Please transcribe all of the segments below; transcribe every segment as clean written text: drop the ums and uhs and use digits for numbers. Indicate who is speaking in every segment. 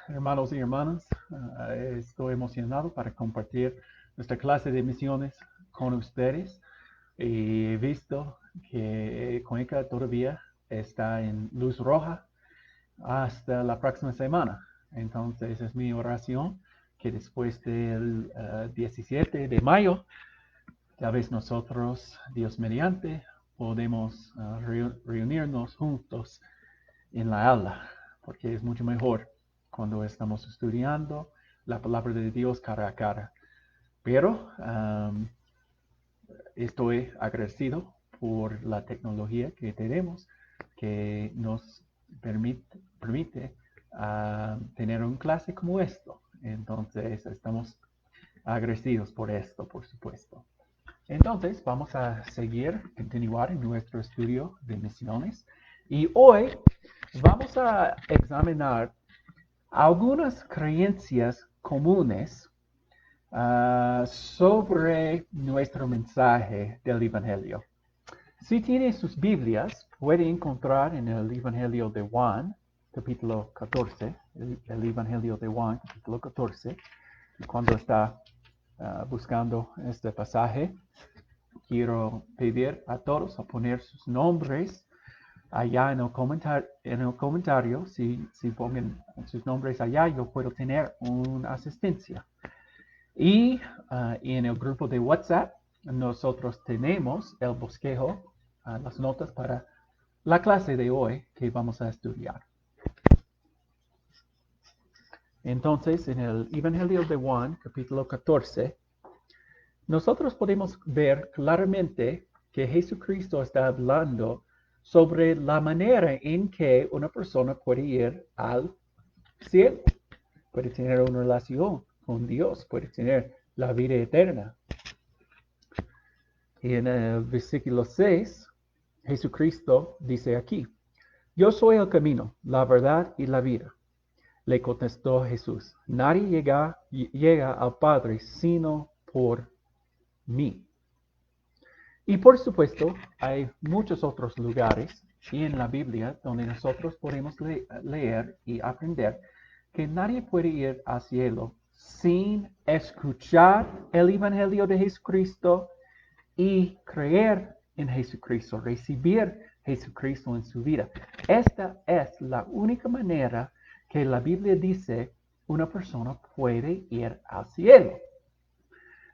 Speaker 1: Hermanos y hermanas. Estoy emocionado para compartir nuestra clase de misiones con ustedes. Y he visto que Cuenca todavía está en luz roja hasta la próxima semana. Entonces es mi oración que después del 17 de mayo, tal vez nosotros, Dios mediante, podemos reunirnos juntos en la aula, porque es mucho mejor cuando estamos estudiando la palabra de Dios cara a cara. Pero estoy agradecido por la tecnología que tenemos, que nos permite tener una clase como esto. Entonces, estamos agradecidos por esto, por supuesto. Entonces, vamos a continuar en nuestro estudio de misiones. Y hoy vamos a examinar algunas creencias comunes sobre nuestro mensaje del Evangelio. Si tiene sus Biblias, puede encontrar en el Evangelio de Juan, capítulo 14, el Evangelio de Juan, capítulo 14, cuando está buscando este pasaje, quiero pedir a todos a poner sus nombres allá en el comentario. Si pongan sus nombres allá, yo puedo tener una asistencia. Y en el grupo de WhatsApp, nosotros tenemos el bosquejo, las notas para la clase de hoy que vamos a estudiar. Entonces, en el Evangelio de Juan, capítulo 14, nosotros podemos ver claramente que Jesucristo está hablando sobre la manera en que una persona puede ir al cielo, puede tener una relación con Dios, puede tener la vida eterna. Y en el versículo 6, Jesucristo dice aquí: yo soy el camino, la verdad y la vida. Le contestó Jesús: nadie llega al Padre sino por mí. Y por supuesto, hay muchos otros lugares en la Biblia donde nosotros podemos leer y aprender que nadie puede ir al cielo sin escuchar el Evangelio de Jesucristo y creer en Jesucristo, recibir Jesucristo en su vida. Esta es la única manera que la Biblia dice una persona puede ir al cielo.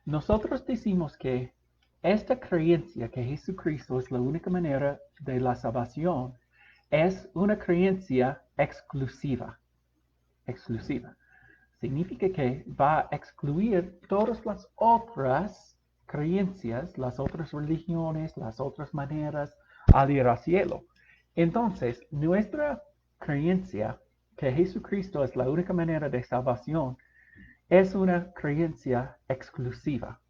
Speaker 1: Nosotros decimos que esta creencia que Jesucristo es la única manera de la salvación es una creencia exclusiva. Exclusiva. Significa que va a excluir todas las otras creencias, las otras religiones, las otras maneras al ir al cielo. Entonces, nuestra creencia que Jesucristo es la única manera de salvación es una creencia exclusiva.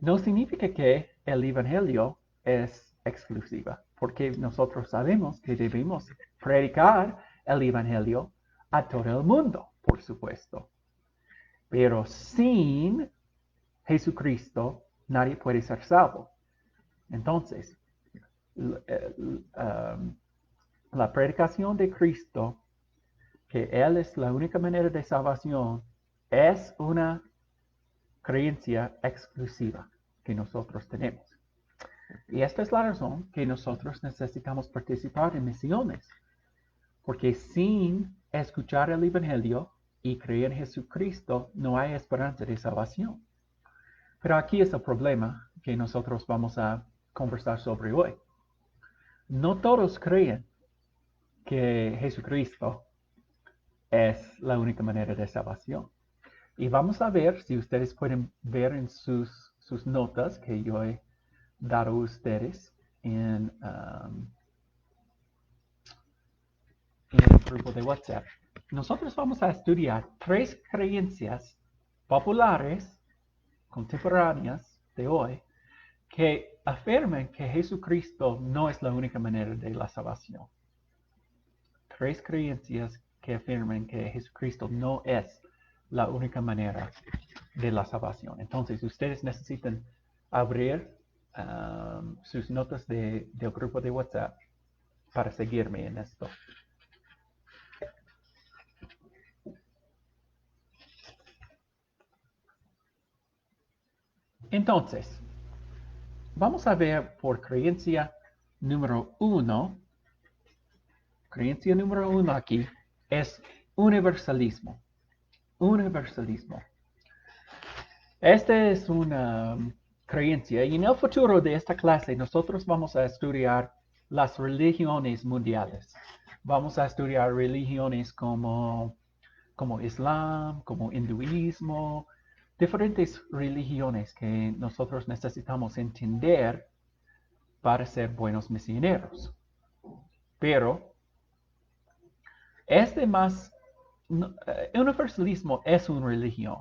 Speaker 1: No significa que el Evangelio es exclusiva, porque nosotros sabemos que debemos predicar el Evangelio a todo el mundo, por supuesto. Pero sin Jesucristo nadie puede ser salvo. Entonces, la predicación de Cristo, que Él es la única manera de salvación, es una creencia exclusiva que nosotros tenemos. Y esta es la razón que nosotros necesitamos participar en misiones, porque sin escuchar el Evangelio y creer en Jesucristo no hay esperanza de salvación. Pero aquí es el problema que nosotros vamos a conversar sobre hoy. No todos creen que Jesucristo es la única manera de salvación. Y vamos a ver, si ustedes pueden ver en sus notas que yo he dado a ustedes en el grupo de WhatsApp. Nosotros vamos a estudiar 3 creencias populares, contemporáneas de hoy, que afirman que Jesucristo no es la única manera de la salvación. 3 creencias que afirman que Jesucristo no es la única manera de la salvación. Entonces, ustedes necesitan abrir sus notas del grupo de WhatsApp para seguirme en esto. Entonces, vamos a ver por creencia número 1. Creencia número 1 aquí es universalismo. Universalismo. Esta es una creencia y en el futuro de esta clase nosotros vamos a estudiar las religiones mundiales. Vamos a estudiar religiones como Islam, como hinduismo, diferentes religiones que nosotros necesitamos entender para ser buenos misioneros. Pero universalismo es una religión,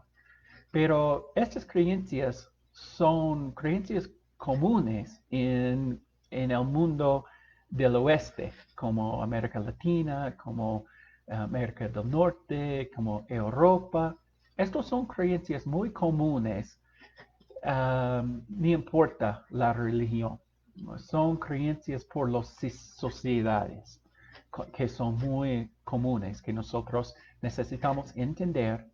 Speaker 1: pero estas creencias son creencias comunes en el mundo del oeste, como América Latina, como América del Norte, como Europa. Estas son creencias muy comunes, no importa la religión. Son creencias por las sociedades que son muy comunes, que nosotros necesitamos entender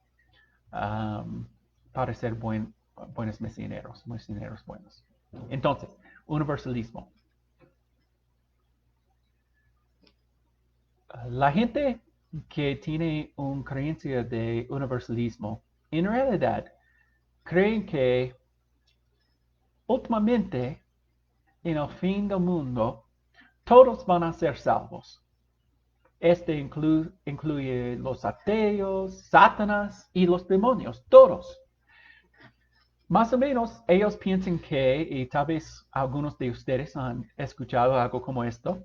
Speaker 1: para ser buenos misioneros buenos. Entonces, universalismo. La gente que tiene una creencia de universalismo, en realidad, creen que últimamente, en el fin del mundo, todos van a ser salvos. Este incluye los ateos, Satanás y los demonios, todos. Más o menos ellos piensan que, y tal vez algunos de ustedes han escuchado algo como esto,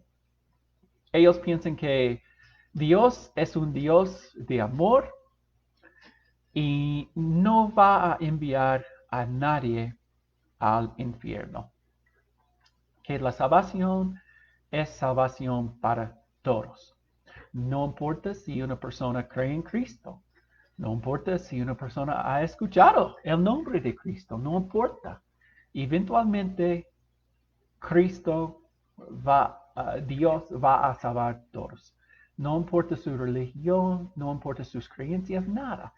Speaker 1: ellos piensan que Dios es un Dios de amor y no va a enviar a nadie al infierno. Que la salvación es salvación para todos. No importa si una persona cree en Cristo. No importa si una persona ha escuchado el nombre de Cristo. No importa. Eventualmente, Dios va a salvar a todos. No importa su religión, no importa sus creencias, nada.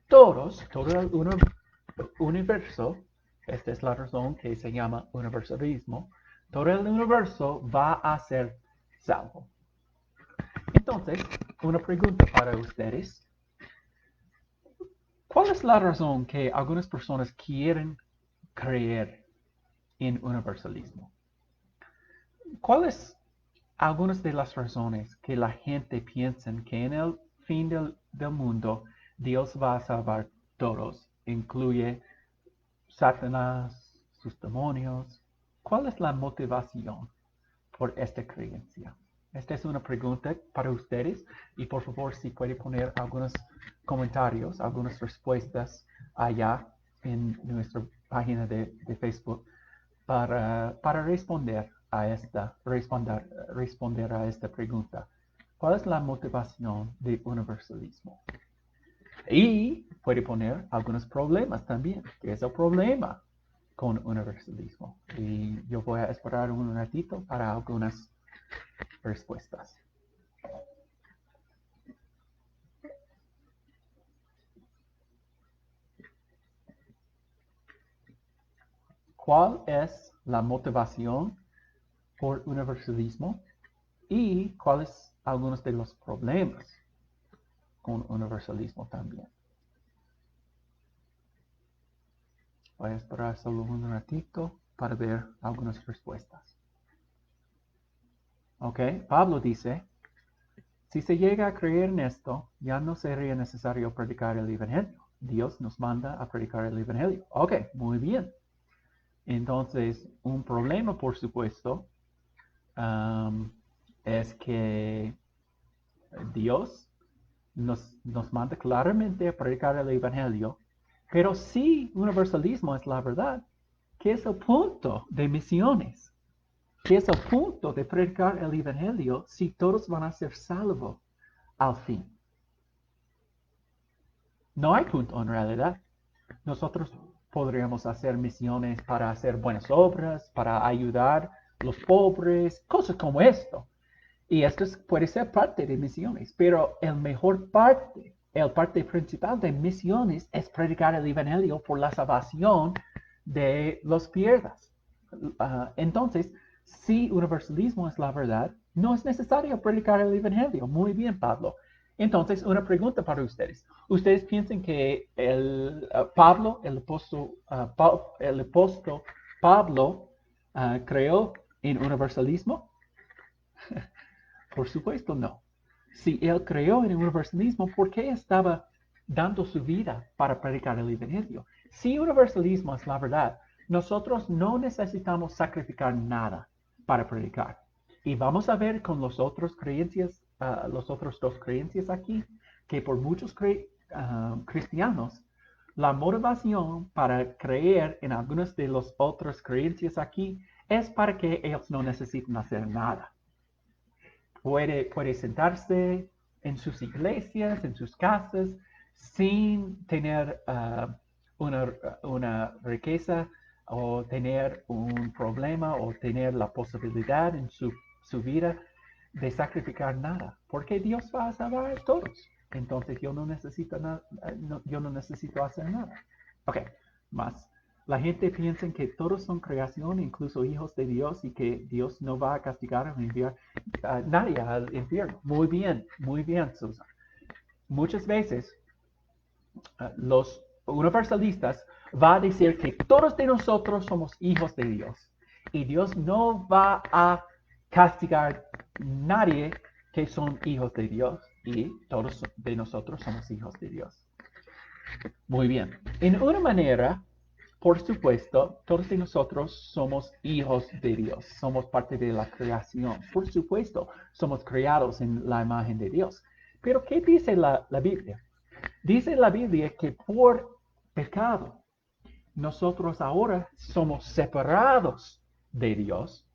Speaker 1: Todo el universo, esta es la razón que se llama universalismo, todo el universo va a ser salvo. Entonces, una pregunta para ustedes. ¿Cuál es la razón que algunas personas quieren creer en universalismo? ¿Cuáles algunas de las razones que la gente piensa que en el fin del mundo Dios va a salvar a todos? Incluye Satanás, sus demonios. ¿Cuál es la motivación por esta creencia? Esta es una pregunta para ustedes y por favor si puede poner algunos comentarios, algunas respuestas allá en nuestra página de Facebook para responder a esta pregunta. ¿Cuál es la motivación de universalismo? Y puede poner algunos problemas también. ¿Qué es el problema con universalismo? Y yo voy a esperar un ratito para algunas respuestas. ¿Cuál es la motivación por universalismo? Y cuáles algunos de los problemas con universalismo también. Voy a esperar solo un ratito para ver algunas respuestas. Ok, Pablo dice, si se llega a creer en esto, ya no sería necesario predicar el Evangelio. Dios nos manda a predicar el Evangelio. Ok, muy bien. Entonces, un problema, por supuesto, es que Dios nos manda claramente a predicar el Evangelio, pero si universalismo es la verdad, ¿qué es el punto de misiones? ¿Qué es el punto de predicar el Evangelio si todos van a ser salvos al fin? No hay punto en realidad. Nosotros podríamos hacer misiones para hacer buenas obras, para ayudar a los pobres, cosas como esto. Y esto puede ser parte de misiones, pero el parte principal de misiones es predicar el Evangelio por la salvación de los pierdas. Entonces, si universalismo es la verdad, no es necesario predicar el Evangelio. Muy bien, Pablo. Entonces, una pregunta para ustedes. ¿Ustedes piensan que Pablo, el apóstol Pablo, creó en universalismo? Por supuesto, no. Si él creó en el universalismo, ¿por qué estaba dando su vida para predicar el Evangelio? Si universalismo es la verdad, nosotros no necesitamos sacrificar nada para predicar. Y vamos a ver con los otros dos creencias aquí, que por muchos cristianos, la motivación para creer en algunas de las otras creencias aquí es para que ellos no necesiten hacer nada. Puede sentarse en sus iglesias, en sus casas, sin tener una riqueza o tener un problema o tener la posibilidad en su vida de sacrificar nada, porque Dios va a salvar a todos. Entonces yo no necesito hacer nada. Ok, más. La gente piensa que todos son creación, incluso hijos de Dios, y que Dios no va a castigar o enviar a nadie al infierno. Muy bien, Susan. Muchas veces los universalistas van a decir que todos de nosotros somos hijos de Dios y Dios no va a castigar a nadie que son hijos de Dios y todos de nosotros somos hijos de Dios. Muy bien. En una manera, por supuesto, todos de nosotros somos hijos de Dios, somos parte de la creación. Por supuesto, somos creados en la imagen de Dios. Pero ¿qué dice la Biblia? Dice la Biblia que por pecado, nosotros ahora somos separados de Dios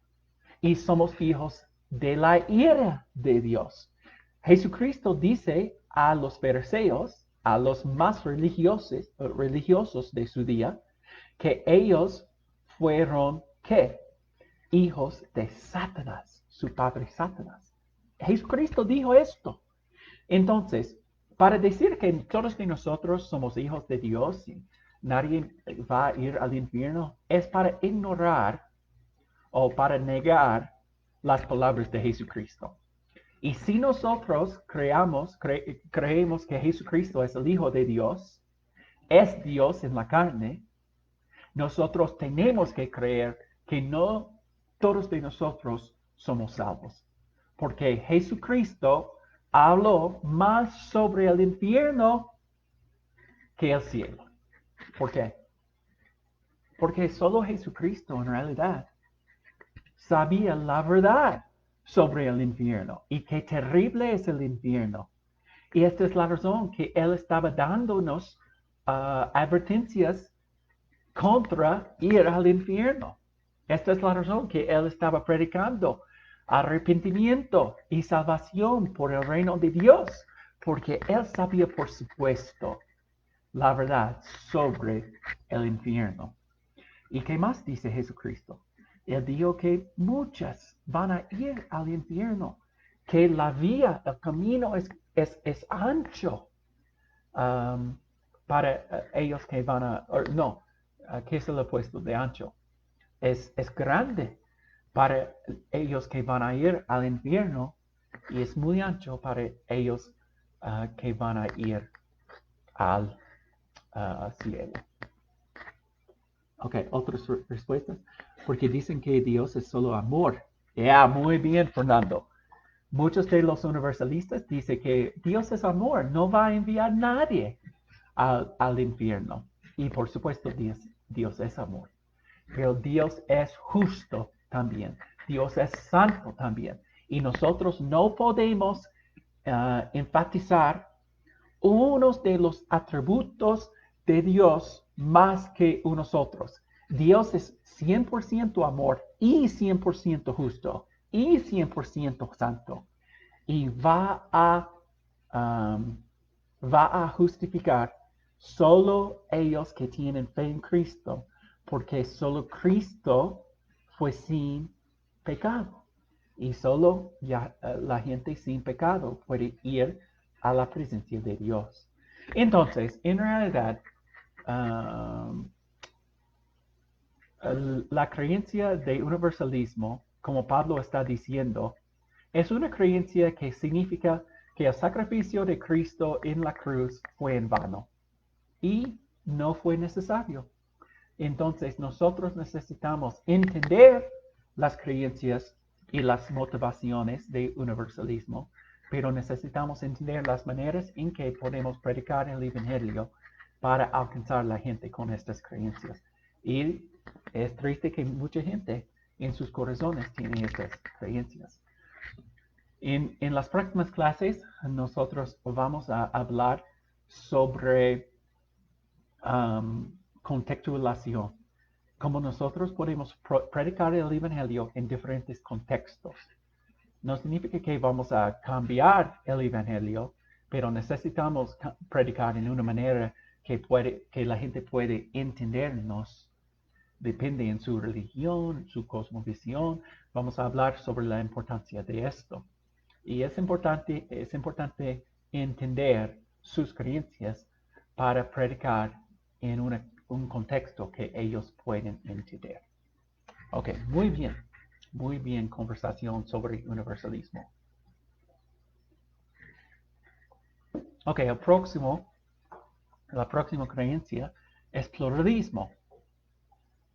Speaker 1: y somos hijos de la ira de Dios. Jesucristo dice a los fariseos, a los más religiosos de su día, que ellos fueron, ¿qué? Hijos de Satanás, su padre Satanás. Jesucristo dijo esto. Entonces, para decir que todos de nosotros somos hijos de Dios y nadie va a ir al infierno, es para ignorar o para negar las palabras de Jesucristo. Y si nosotros creemos que Jesucristo es el Hijo de Dios, es Dios en la carne, nosotros tenemos que creer que no todos de nosotros somos salvos. Porque Jesucristo habló más sobre el infierno que el cielo. ¿Por qué? Porque solo Jesucristo en realidad sabía la verdad sobre el infierno y qué terrible es el infierno. Y esta es la razón que Él estaba dándonos advertencias contra ir al infierno. Esta es la razón que Él estaba predicando arrepentimiento y salvación por el reino de Dios, porque Él sabía, por supuesto, la verdad sobre el infierno. ¿Y qué más dice Jesucristo? Él dijo que muchas van a ir al infierno, que la vía, el camino es ancho para ellos que van a, ¿qué es el opuesto de ancho? Es grande para ellos que van a ir al infierno y es muy ancho para ellos que van a ir al cielo. Ok, otras respuestas. Porque dicen que Dios es solo amor. Muy bien, Fernando. Muchos de los universalistas dicen que Dios es amor, no va a enviar a nadie al infierno. Y por supuesto, Dios es amor. Pero Dios es justo también. Dios es santo también. Y nosotros no podemos enfatizar unos de los atributos de Dios más que unos otros. Dios es 100% amor y 100% justo y 100% santo. Y va a justificar solo ellos que tienen fe en Cristo, porque solo Cristo fue sin pecado. Y solo la gente sin pecado puede ir a la presencia de Dios. Entonces, en realidad, La creencia de universalismo, como Pablo está diciendo, es una creencia que significa que el sacrificio de Cristo en la cruz fue en vano y no fue necesario. Entonces nosotros necesitamos entender las creencias y las motivaciones de universalismo, pero necesitamos entender las maneras en que podemos predicar el Evangelio para alcanzar a la gente con estas creencias. Y es triste que mucha gente en sus corazones tiene estas creencias. En las próximas clases nosotros vamos a hablar sobre contextualización, cómo nosotros podemos predicar el Evangelio en diferentes contextos. No significa que vamos a cambiar el Evangelio, pero necesitamos predicar en una manera que la gente puede entendernos. Depende en su religión, su cosmovisión. Vamos a hablar sobre la importancia de esto. Y es importante entender sus creencias para predicar en un contexto que ellos pueden entender. Ok, muy bien conversación sobre universalismo. Ok, la próxima creencia es pluralismo.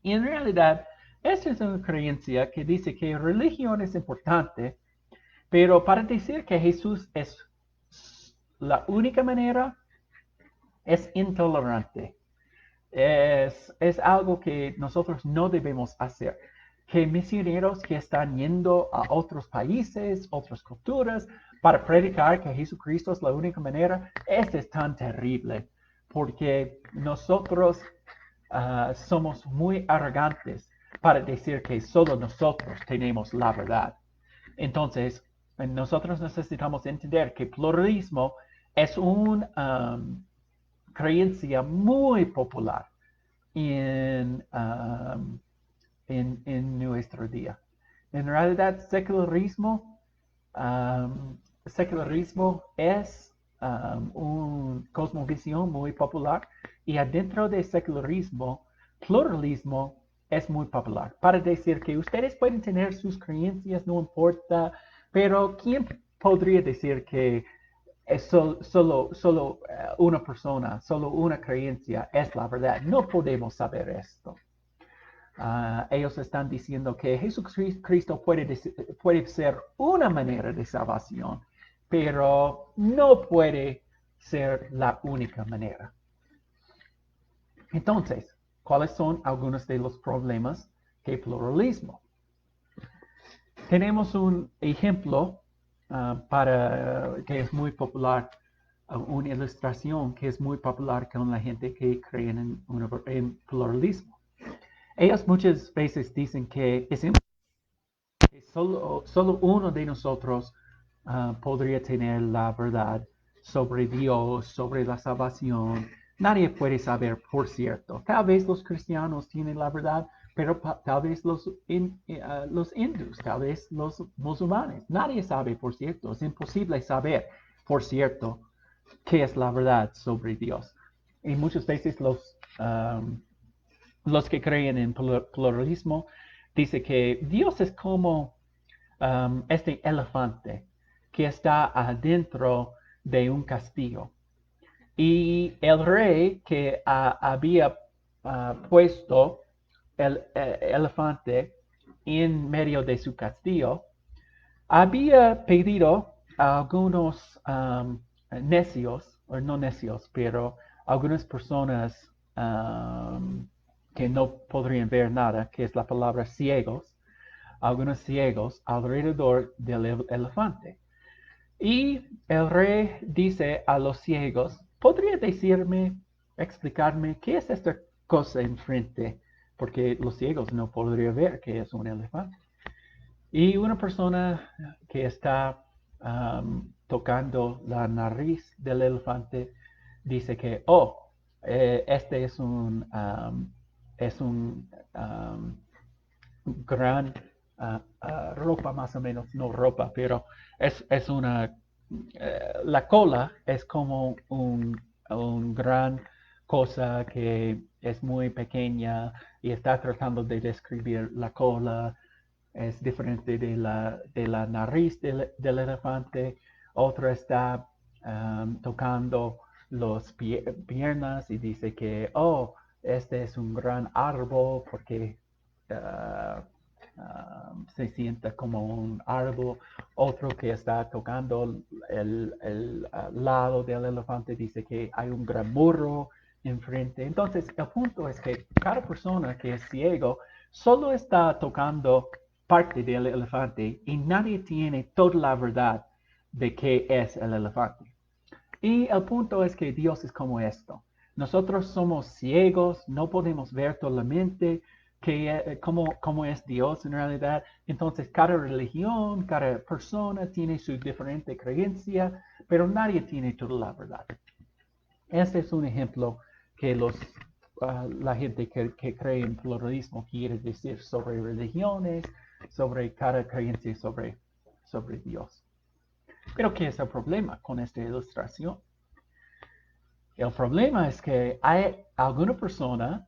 Speaker 1: Y en realidad, esta es una creencia que dice que religión es importante, pero para decir que Jesús es la única manera, es intolerante. Es algo que nosotros no debemos hacer. Que misioneros que están yendo a otros países, otras culturas, para predicar que Jesucristo es la única manera, esto es tan terrible, porque nosotros somos muy arrogantes para decir que solo nosotros tenemos la verdad. Entonces, nosotros necesitamos entender que pluralismo es una creencia muy popular en nuestro día. En realidad, secularismo es una cosmovisión muy popular y adentro de secularismo, pluralismo es muy popular. Para decir que ustedes pueden tener sus creencias, no importa, pero ¿quién podría decir que es solo una persona, solo una creencia es la verdad? No podemos saber esto. Ellos están diciendo que Jesucristo puede ser una manera de salvación, pero no puede ser la única manera. Entonces, ¿cuáles son algunos de los problemas que pluralismo? Tenemos un ejemplo que es muy popular, una ilustración que es muy popular con la gente que cree en pluralismo. Ellos muchas veces dicen que solo uno de nosotros podría tener la verdad sobre Dios, sobre la salvación. Nadie puede saber, por cierto. Tal vez los cristianos tienen la verdad, pero tal vez los hindús, tal vez los musulmanes. Nadie sabe, por cierto. Es imposible saber, por cierto, qué es la verdad sobre Dios. Y muchas veces los que creen en pluralismo dicen que Dios es como este elefante que está adentro de un castillo. Y el rey que había puesto el elefante en medio de su castillo, había pedido a algunos necios, o no necios, pero algunas personas que no podrían ver nada, que es la palabra ciegos, algunos ciegos alrededor del elefante. Y el rey dice a los ciegos, ¿podría explicarme qué es esta cosa enfrente? Porque los ciegos no podrían ver qué es un elefante. Y una persona que está tocando la nariz del elefante dice que, este es un gran ropa más o menos, no ropa, pero es una, la cola es como un gran cosa que es muy pequeña y está tratando de describir la cola, es diferente de la nariz del elefante. Otro está tocando las piernas y dice que, oh, este es un gran árbol porque ah, se siente como un árbol. Otro que está tocando el lado del elefante dice que hay un gran muro enfrente. Entonces, el punto es que cada persona que es ciego solo está tocando parte del elefante y nadie tiene toda la verdad de qué es el elefante. Y el punto es que Dios es como esto. Nosotros somos ciegos, no podemos ver totalmente cómo es Dios en realidad. Entonces, cada religión, cada persona tiene su diferente creencia, pero nadie tiene toda la verdad. Este es un ejemplo que la gente que cree en pluralismo quiere decir sobre religiones, sobre cada creencia sobre Dios. Pero ¿qué es el problema con esta ilustración? El problema es que hay alguna persona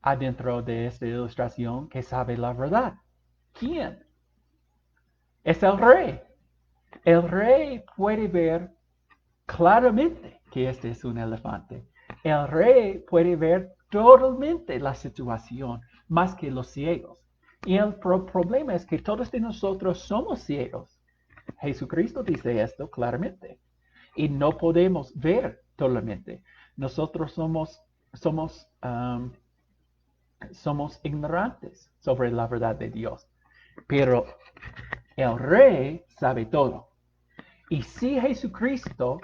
Speaker 1: adentro de esta ilustración que sabe la verdad. ¿Quién? Es el rey. El rey puede ver claramente que este es un elefante. El rey puede ver totalmente la situación más que los ciegos. Y el problema es que todos de nosotros somos ciegos. Jesucristo dice esto claramente. Y no podemos ver totalmente. Nosotros somos ignorantes sobre la verdad de Dios. Pero el rey sabe todo. Y si Jesucristo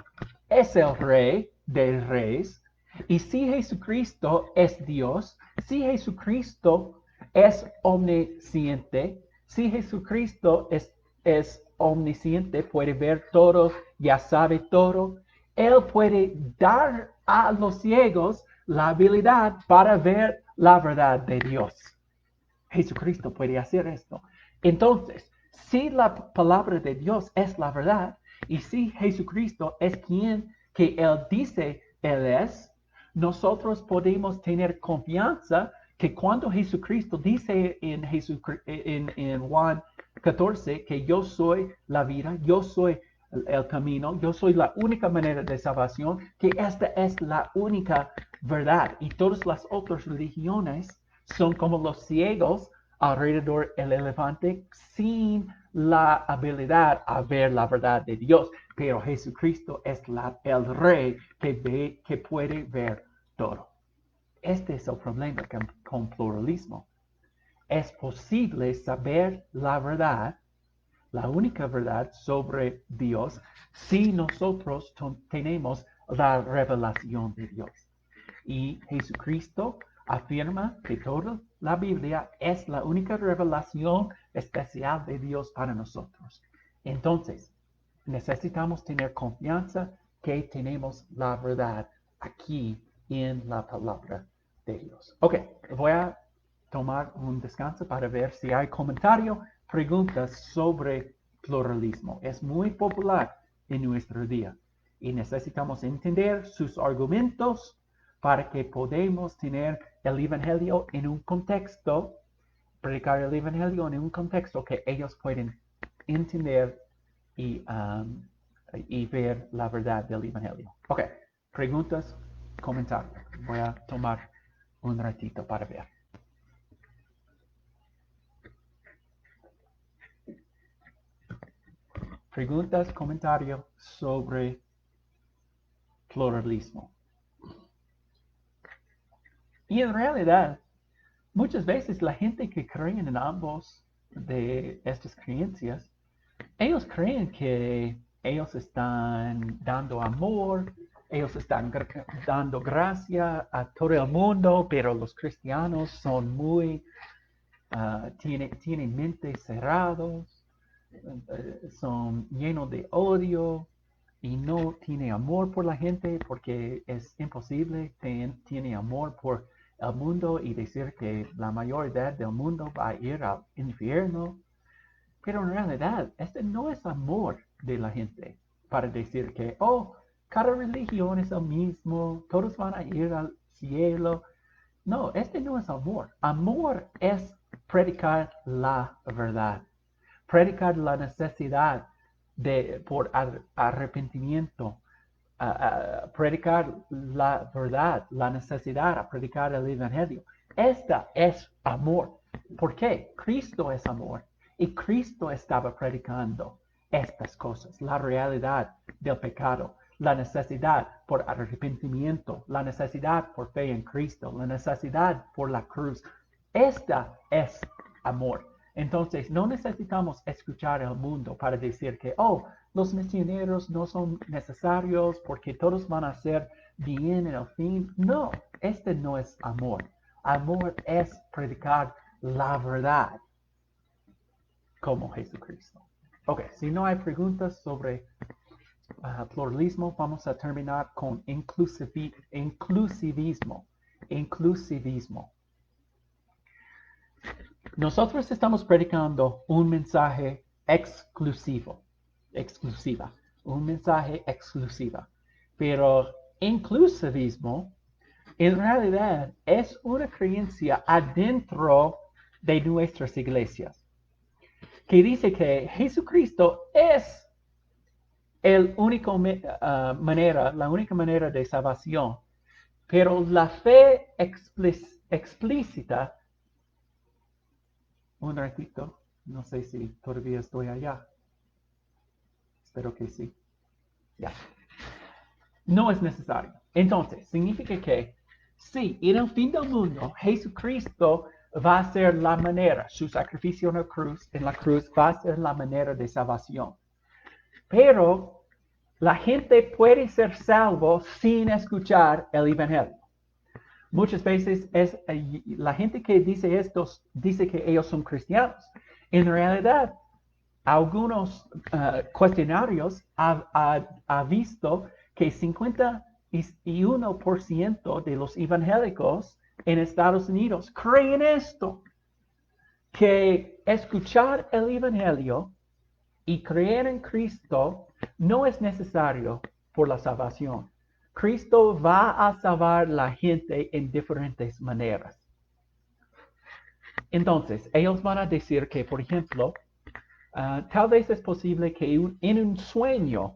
Speaker 1: es el rey de reyes, y si Jesucristo es Dios, si Jesucristo es omnisciente, si Jesucristo es omnisciente, puede ver todo, ya sabe todo, Él puede dar a los ciegos la habilidad para ver la verdad de Dios. Jesucristo puede hacer esto. Entonces, si la palabra de Dios es la verdad, y si Jesucristo es quien que Él dice Él es, nosotros podemos tener confianza que cuando Jesucristo dice en Juan 14 que yo soy la vida, yo soy el camino, yo soy la única manera de salvación, que esta es la única verdad. Y todas las otras religiones son como los ciegos alrededor del elefante sin la habilidad a ver la verdad de Dios. Pero Jesucristo es el rey que puede ver todo. Este es el problema con pluralismo. Es posible saber la verdad, la única verdad sobre Dios, si nosotros tenemos la revelación de Dios. Y Jesucristo afirma que toda la Biblia es la única revelación especial de Dios para nosotros. Entonces, necesitamos tener confianza que tenemos la verdad aquí en la palabra de Dios. Ok, voy a tomar un descanso para ver si hay comentarios, preguntas sobre pluralismo. Es muy popular en nuestro día y necesitamos entender sus argumentos para que podamos tener el Evangelio en un contexto, predicar el Evangelio en un contexto que ellos pueden entender y ver la verdad del Evangelio. Ok, preguntas, comentarios. Voy a tomar un ratito para ver. Preguntas, comentarios sobre pluralismo. Y en realidad, muchas veces la gente que cree en ambos de estas creencias, ellos creen que ellos están dando amor, ellos están dando gracia a todo el mundo, pero los cristianos son tienen mentes cerrados, son llenos de odio y no tiene amor por la gente porque es imposible tiene amor por el mundo y decir que la mayoría del mundo va a ir al infierno. Pero en realidad, este no es amor de la gente para decir que, oh, cada religión es el mismo, todos van a ir al cielo. No, este no es amor. Amor es predicar la verdad. Predicar la necesidad por arrepentimiento. Predicar la verdad, la necesidad a predicar el evangelio. Esta es amor. ¿Por qué? Cristo es amor. Y Cristo estaba predicando estas cosas, la realidad del pecado, la necesidad por arrepentimiento, la necesidad por fe en Cristo, la necesidad por la cruz. Esta es amor. Entonces, no necesitamos escuchar al mundo para decir que, oh, los misioneros no son necesarios porque todos van a ser bien en el fin. No, este no es amor. Amor es predicar la verdad como Jesucristo. Ok, si no hay preguntas sobre pluralismo, vamos a terminar con inclusivismo. Inclusivismo. Nosotros estamos predicando un mensaje exclusiva, un mensaje exclusiva. Pero inclusivismo en realidad es una creencia adentro de nuestras iglesias, que dice que Jesucristo es la única manera de salvación, pero la fe explícita. Un ratito, no sé si todavía estoy allá. Espero que sí. Ya. No es necesario. Entonces, significa que sí, en el fin del mundo, Jesucristo va a ser la manera, su sacrificio en la cruz va a ser la manera de salvación. Pero la gente puede ser salvo sin escuchar el evangelio. Muchas veces la gente que dice esto dice que ellos son cristianos. En realidad, algunos cuestionarios ha visto que 51% de los evangélicos en Estados Unidos creen esto, que escuchar el evangelio y creer en Cristo no es necesario por la salvación. Cristo va a salvar a la gente en diferentes maneras. Entonces, ellos van a decir que, por ejemplo, tal vez es posible que en un sueño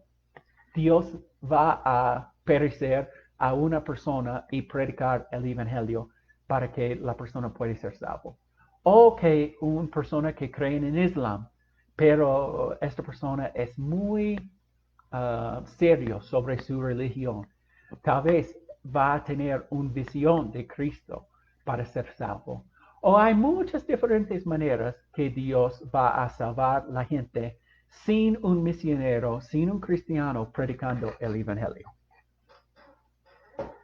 Speaker 1: Dios va a perecer a una persona y predicar el evangelio para que la persona pueda ser salvo. O que una persona que cree en Islam, pero esta persona es muy serio sobre su religión. Tal vez va a tener una visión de Cristo para ser salvo. O hay muchas diferentes maneras que Dios va a salvar a la gente sin un misionero, sin un cristiano predicando el evangelio.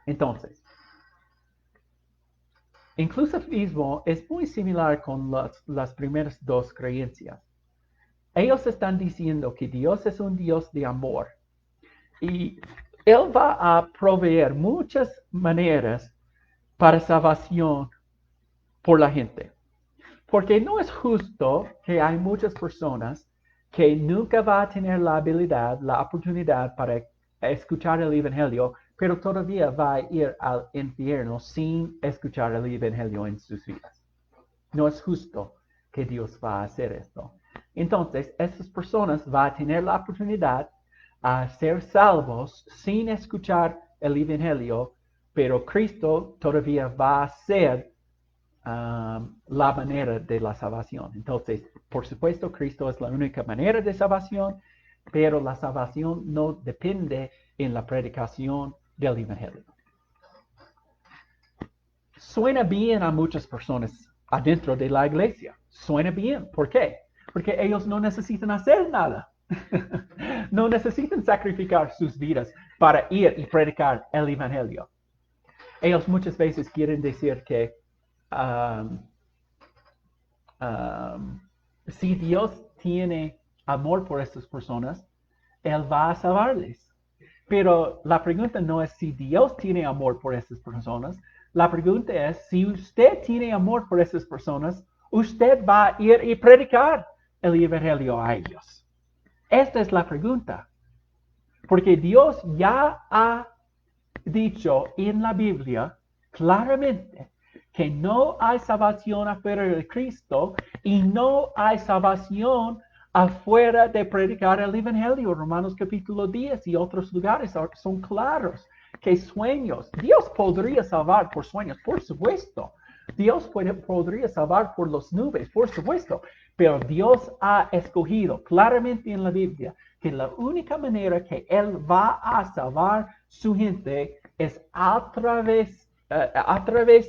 Speaker 1: Entonces, inclusivismo es muy similar con las primeras dos creencias. Ellos están diciendo que Dios es un Dios de amor y Él va a proveer muchas maneras para salvación por la gente. Porque no es justo que hay muchas personas que nunca va a tener la habilidad, la oportunidad para escuchar el evangelio, pero todavía va a ir al infierno sin escuchar el evangelio en sus vidas. No es justo que Dios va a hacer esto. Entonces, esas personas van a tener la oportunidad a ser salvos sin escuchar el evangelio, pero Cristo todavía va a ser la manera de la salvación. Entonces, por supuesto, Cristo es la única manera de salvación, pero la salvación no depende en la predicación del evangelio. Suena bien a muchas personas adentro de la iglesia. Suena bien. ¿Por qué? Porque ellos no necesitan hacer nada. No necesitan sacrificar sus vidas para ir y predicar el evangelio. Ellos muchas veces quieren decir que si Dios tiene amor por estas personas, Él va a salvarles. Pero la pregunta no es si Dios tiene amor por estas personas. La pregunta es, si usted tiene amor por estas personas, usted va a ir y predicar el evangelio a ellos. Esta es la pregunta. Porque Dios ya ha dicho en la Biblia claramente que no hay salvación afuera de Cristo y no hay salvación afuera de predicar el Evangelio. Romanos capítulo 10 y otros lugares son claros que sueños, Dios podría salvar por sueños, por supuesto. Dios podría salvar por las nubes, por supuesto, pero Dios ha escogido claramente en la Biblia que la única manera que Él va a salvar su gente es a través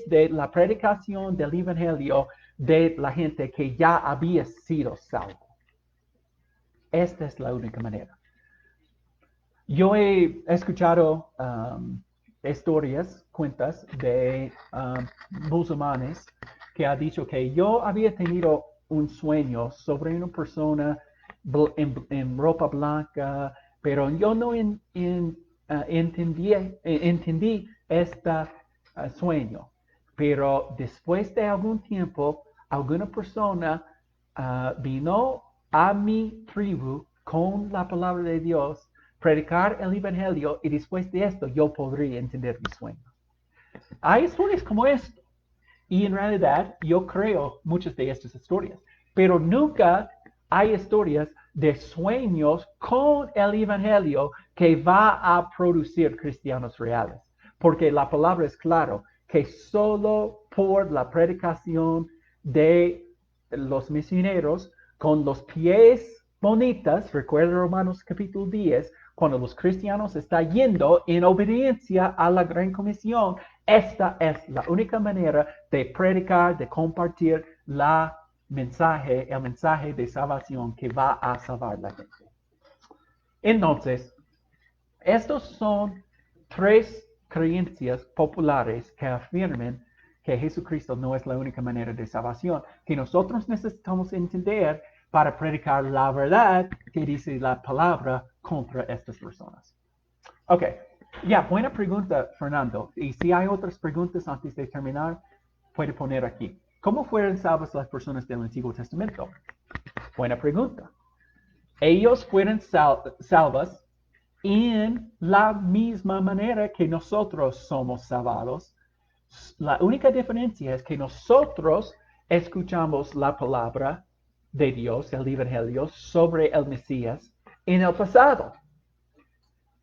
Speaker 1: de la predicación del Evangelio de la gente que ya había sido salvo. Esta es la única manera. Yo he escuchado historias, cuentas de musulmanes que han dicho que yo había tenido un sueño sobre una persona en ropa blanca, pero yo no entendí este sueño. Pero después de algún tiempo, alguna persona vino a mi tribu con la palabra de Dios, predicar el Evangelio, y después de esto yo podría entender mi sueño. Hay historias como esto, y en realidad yo creo muchas de estas historias, pero nunca hay historias de sueños con el Evangelio que va a producir cristianos reales, porque la palabra es claro, que solo por la predicación de los misioneros con los pies bonitas, recuerda Romanos capítulo 10, cuando los cristianos están yendo en obediencia a la gran comisión, esta es la única manera de predicar, de compartir el mensaje de salvación que va a salvar a la gente. Entonces, estos son tres creencias populares que afirman que Jesucristo no es la única manera de salvación, que nosotros necesitamos entender para predicar la verdad que dice la palabra contra estas personas. Ok, ya, buena pregunta, Fernando. Y si hay otras preguntas antes de terminar, puede poner aquí. ¿Cómo fueron salvas las personas del Antiguo Testamento? Buena pregunta. Ellos fueron salvas en la misma manera que nosotros somos salvados. La única diferencia es que nosotros escuchamos la palabra de Dios, el Evangelio, sobre el Mesías en el pasado.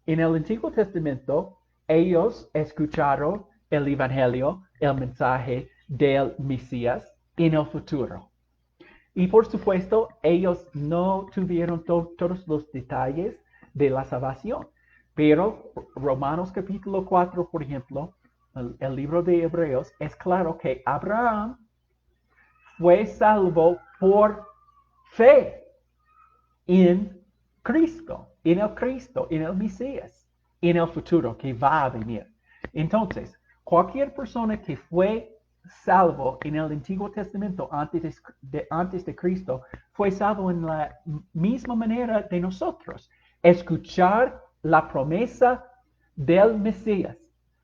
Speaker 1: En el Antiguo Testamento, ellos escucharon el Evangelio, el mensaje del Mesías en el futuro. Y por supuesto, ellos no tuvieron todos los detalles de la salvación. Pero Romanos capítulo 4, por ejemplo, el libro de Hebreos, es claro que Abraham fue salvo por fe en Cristo, en el Mesías, en el futuro que va a venir. Entonces, cualquier persona que fue salvo en el Antiguo Testamento antes de Cristo, fue salvo en la misma manera de nosotros. Escuchar la promesa del Mesías,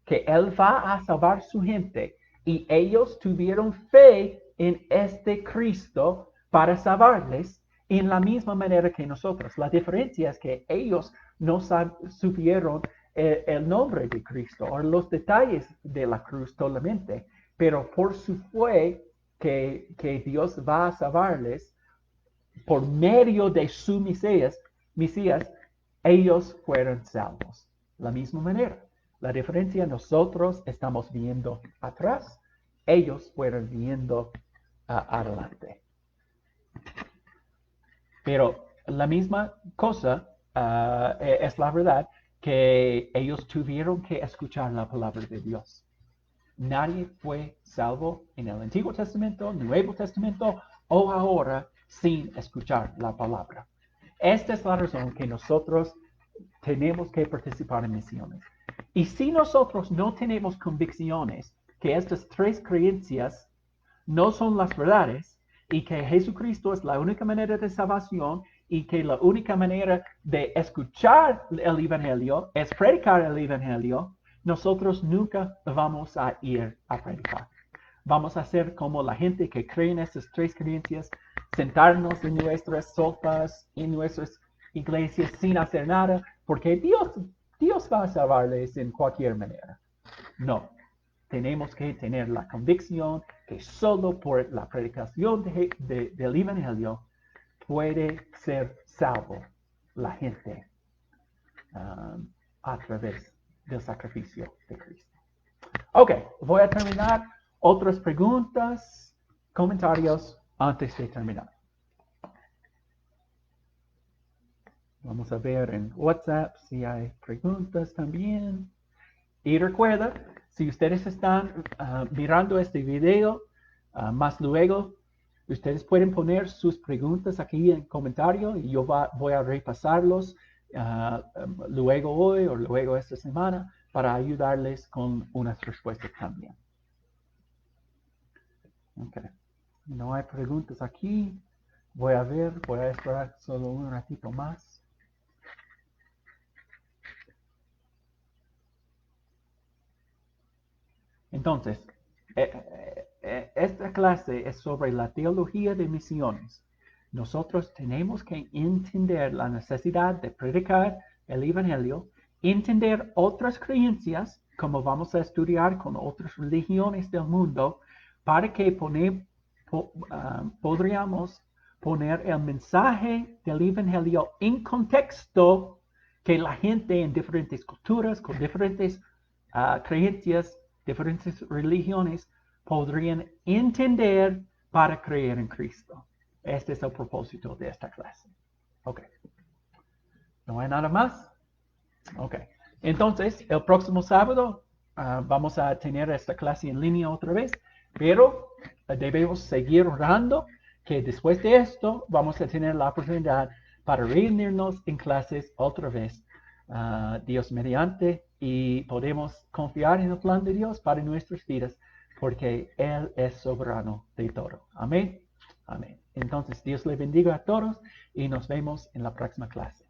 Speaker 1: que Él va a salvar su gente, y ellos tuvieron fe en este Cristo para salvarles en la misma manera que nosotros. La diferencia es que ellos no supieron el nombre de Cristo o los detalles de la cruz solamente, pero por su fe que Dios va a salvarles por medio de su Mesías, ellos fueron salvos. La misma manera. La diferencia, nosotros estamos viendo atrás, ellos fueron viendo adelante. Pero la misma cosa es la verdad, que ellos tuvieron que escuchar la palabra de Dios. Nadie fue salvo en el Antiguo Testamento, Nuevo Testamento o ahora sin escuchar la palabra. Esta es la razón que nosotros tenemos que participar en misiones. Y si nosotros no tenemos convicciones que estas tres creencias no son las verdades y que Jesucristo es la única manera de salvación y que la única manera de escuchar el Evangelio es predicar el Evangelio, nosotros nunca vamos a ir a predicar. Vamos a ser como la gente que cree en estas tres creencias, sentarnos en nuestras sofás, en nuestras iglesias sin hacer nada, porque Dios va a salvarles en cualquier manera. No. tenemos que tener la convicción que solo por la predicación del Evangelio puede ser salvo la gente a través del sacrificio de Cristo. Ok, voy a terminar. Otras preguntas, comentarios antes de terminar. Vamos a ver en WhatsApp si hay preguntas también. Y recuerda, si ustedes están mirando este video, más luego, ustedes pueden poner sus preguntas aquí en comentario y yo voy a repasarlos luego hoy o luego esta semana para ayudarles con unas respuestas también. Ok. No hay preguntas aquí. Voy a esperar solo un ratito más. Entonces, esta clase es sobre la teología de misiones. Nosotros tenemos que entender la necesidad de predicar el Evangelio, entender otras creencias, como vamos a estudiar con otras religiones del mundo, para que podríamos poner el mensaje del Evangelio en contexto que la gente en diferentes culturas, con diferentes creencias, diferentes religiones, podrían entender para creer en Cristo. Este es el propósito de esta clase. Ok. ¿No hay nada más? Ok. Entonces, el próximo sábado vamos a tener esta clase en línea otra vez, pero debemos seguir orando que después de esto vamos a tener la oportunidad para reunirnos en clases otra vez, Dios mediante, y podemos confiar en el plan de Dios para nuestras vidas, porque Él es soberano de todo. Amén. Amén. Entonces, Dios le bendiga a todos y nos vemos en la próxima clase.